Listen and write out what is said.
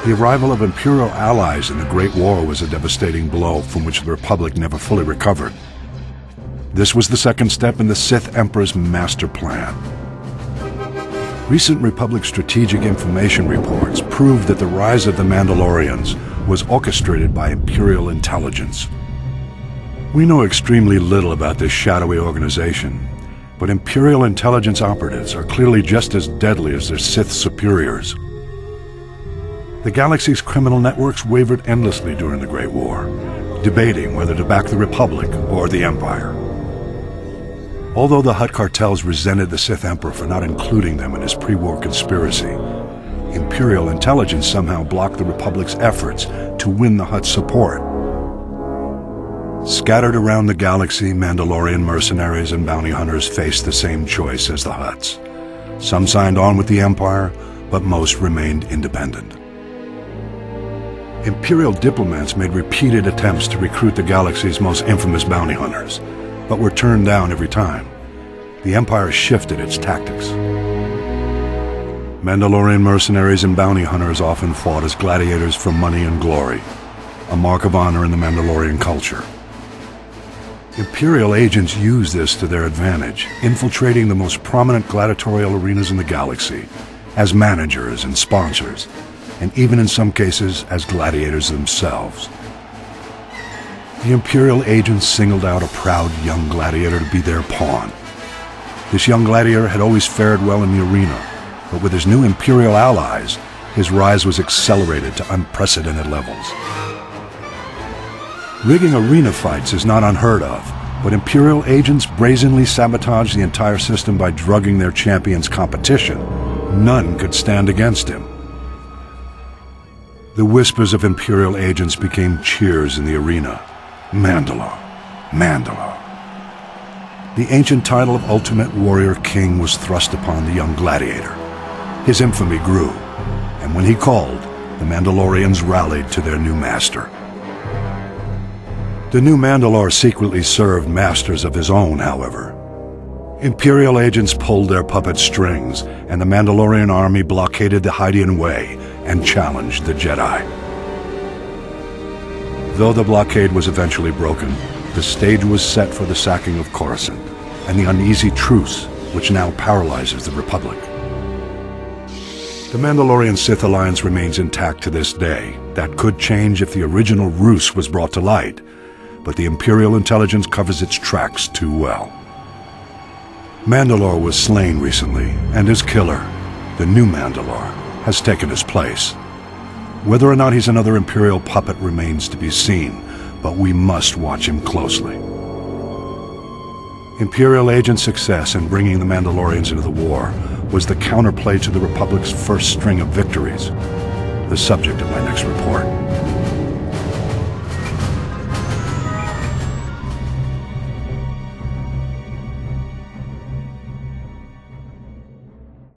The arrival of Imperial allies in the Great War was a devastating blow from which the Republic never fully recovered. This was the second step in the Sith Emperor's master plan. Recent Republic strategic information reports proved that the rise of the Mandalorians was orchestrated by Imperial intelligence. We know extremely little about this shadowy organization, but Imperial intelligence operatives are clearly just as deadly as their Sith superiors. The galaxy's criminal networks wavered endlessly during the Great War, debating whether to back the Republic or the Empire. Although the Hutt cartels resented the Sith Emperor for not including them in his pre-war conspiracy, Imperial intelligence somehow blocked the Republic's efforts to win the Hutt's support. Scattered around the galaxy, Mandalorian mercenaries and bounty hunters faced the same choice as the Hutts. Some signed on with the Empire, but most remained independent. Imperial diplomats made repeated attempts to recruit the galaxy's most infamous bounty hunters, but were turned down every time. The Empire shifted its tactics. Mandalorian mercenaries and bounty hunters often fought as gladiators for money and glory, a mark of honor in the Mandalorian culture. Imperial agents used this to their advantage, infiltrating the most prominent gladiatorial arenas in the galaxy, as managers and sponsors, and even in some cases as gladiators themselves. The Imperial agents singled out a proud young gladiator to be their pawn. This young gladiator had always fared well in the arena, but with his new Imperial allies, his rise was accelerated to unprecedented levels. Rigging arena fights is not unheard of, but Imperial agents brazenly sabotaged the entire system by drugging their champion's competition. None could stand against him. The whispers of Imperial agents became cheers in the arena. Mandalore, Mandalore. The ancient title of Ultimate Warrior King was thrust upon the young gladiator. His infamy grew, and when he called, the Mandalorians rallied to their new master. The new Mandalore secretly served masters of his own, however. Imperial agents pulled their puppet strings, and the Mandalorian army blockaded the Hydian Way and challenged the Jedi. Though the blockade was eventually broken, the stage was set for the sacking of Coruscant and the uneasy truce which now paralyzes the Republic. The Mandalorian-Sith alliance remains intact to this day. That could change if the original ruse was brought to light, but the Imperial intelligence covers its tracks too well. Mandalore was slain recently, and his killer, the new Mandalore, has taken his place. Whether or not he's another Imperial puppet remains to be seen, but we must watch him closely. Imperial agent success in bringing the Mandalorians into the war was the counterplay to the Republic's first string of victories, the subject of my next report.